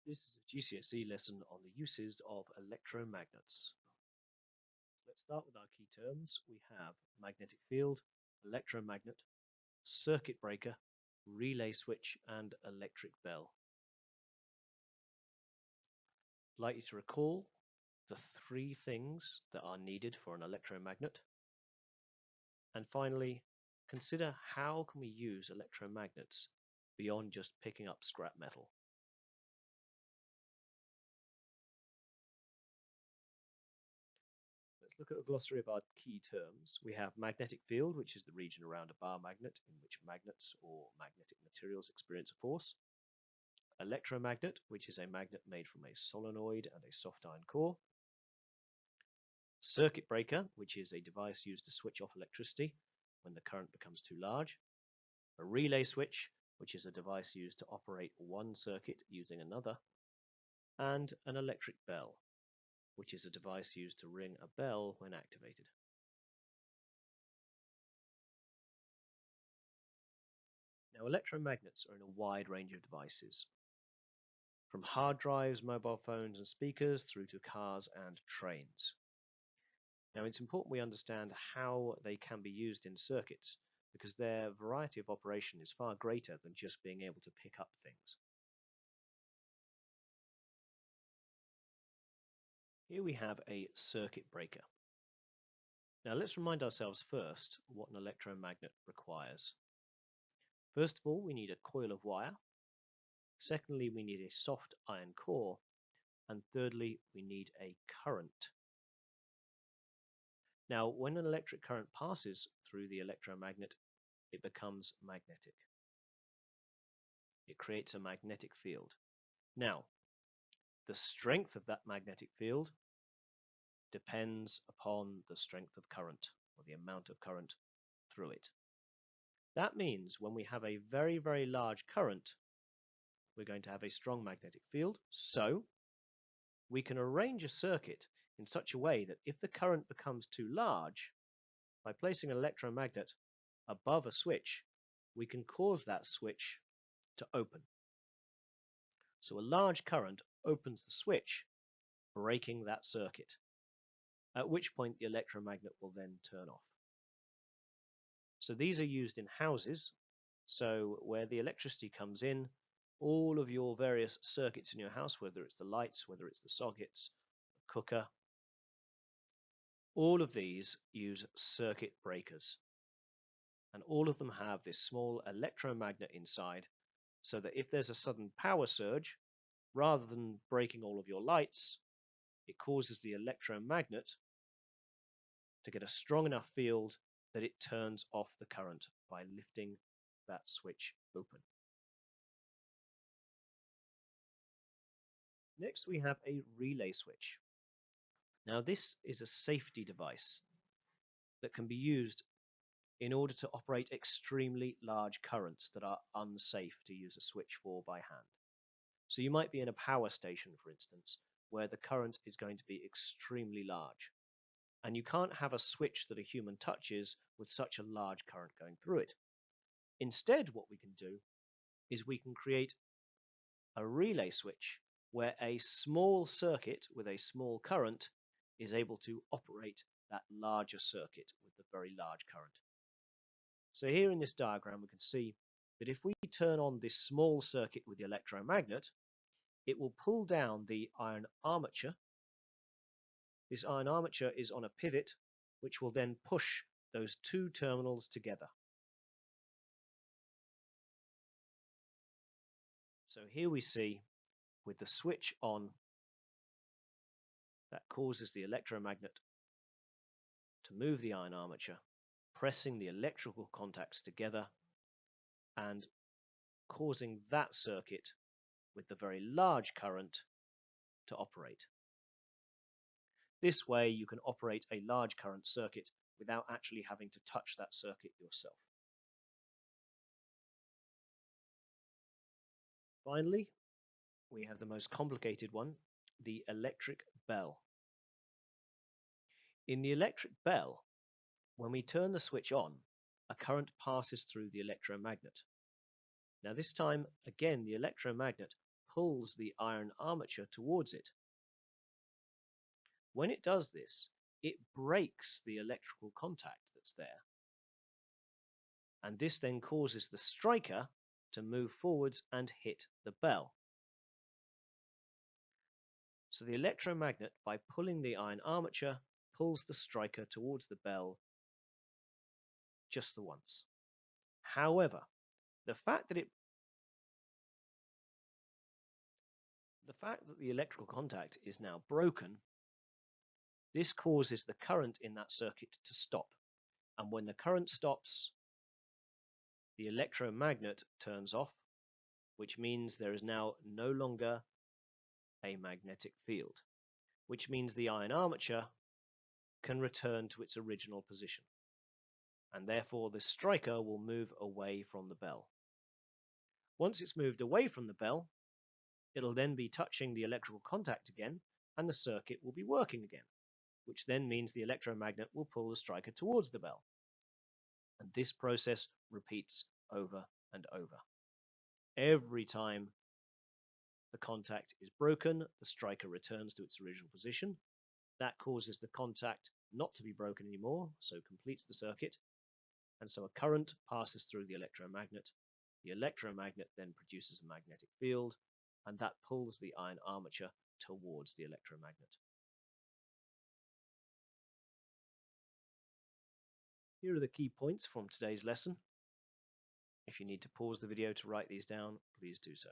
This is a GCSE lesson on the uses of electromagnets. Let's start with our key terms. We have magnetic field, electromagnet, circuit breaker, relay switch, and electric bell. I'd like you to recall the three things that are needed for an electromagnet. And finally, consider how can we use electromagnets beyond just picking up scrap metal. Let's look at a glossary of our key terms. We have magnetic field, which is the region around a bar magnet in which magnets or magnetic materials experience a force. Electromagnet, which is a magnet made from a solenoid and a soft iron core. Circuit breaker, which is a device used to switch off electricity when the current becomes too large. A relay switch, which is a device used to operate one circuit using another. And an electric bell, which is a device used to ring a bell when activated. Now, electromagnets are in a wide range of devices, from hard drives, mobile phones and speakers through to cars and trains. Now, it's important we understand how they can be used in circuits because their variety of operation is far greater than just being able to pick up things. Here we have a circuit breaker. Now let's remind ourselves first what an electromagnet requires. First of all, we need a coil of wire. Secondly, we need a soft iron core. And thirdly, we need a current. Now, when an electric current passes through the electromagnet, it becomes magnetic. It creates a magnetic field. Now, the strength of that magnetic field depends upon the strength of current, or the amount of current through it. That means when we have a very, very large current, we're going to have a strong magnetic field. So we can arrange a circuit in such a way that if the current becomes too large, by placing an electromagnet above a switch, we can cause that switch to open. So a large current opens the switch, breaking that circuit, at which point the electromagnet will then turn off. So these are used in houses, so where the electricity comes in, all of your various circuits in your house, whether it's the lights, whether it's the sockets, the cooker, all of these use circuit breakers. And all of them have this small electromagnet inside, so that if there's a sudden power surge, rather than breaking all of your lights, it causes the electromagnet to get a strong enough field that it turns off the current by lifting that switch open. Next, we have a relay switch. Now, this is a safety device that can be used in order to operate extremely large currents that are unsafe to use a switch for by hand. So you might be in a power station, for instance, where the current is going to be extremely large. And you can't have a switch that a human touches with such a large current going through it. Instead, what we can do is we can create a relay switch where a small circuit with a small current is able to operate that larger circuit with the very large current. So here in this diagram, we can see that if we turn on this small circuit with the electromagnet, it will pull down the iron armature. This iron armature is on a pivot, which will then push those two terminals together. So here we see, with the switch on, that causes the electromagnet to move the iron armature, pressing the electrical contacts together and causing that circuit with the very large current to operate. This way you can operate a large current circuit without actually having to touch that circuit yourself. Finally, we have the most complicated one, the electric bell. In the electric bell, when we turn the switch on, a current passes through the electromagnet. Now this time, again, the electromagnet pulls the iron armature towards it. When it does this, it breaks the electrical contact that's there. And this then causes the striker to move forwards and hit the bell. So the electromagnet, by pulling the iron armature, pulls the striker towards the bell just the once. However, the fact that the electrical contact is now broken, this causes the current in that circuit to stop. And when the current stops, the electromagnet turns off, which means there is now no longer a magnetic field, which means the iron armature can return to its original position, and therefore the striker will move away from the bell. Once it's moved away from the bell, it'll then be touching the electrical contact again, and the circuit will be working again, which then means the electromagnet will pull the striker towards the bell. And this process repeats over and over. Every time the contact is broken, the striker returns to its original position. That causes the contact not to be broken anymore, so completes the circuit. And so a current passes through the electromagnet. The electromagnet then produces a magnetic field, and that pulls the iron armature towards the electromagnet. Here are the key points from today's lesson. If you need to pause the video to write these down, please do so.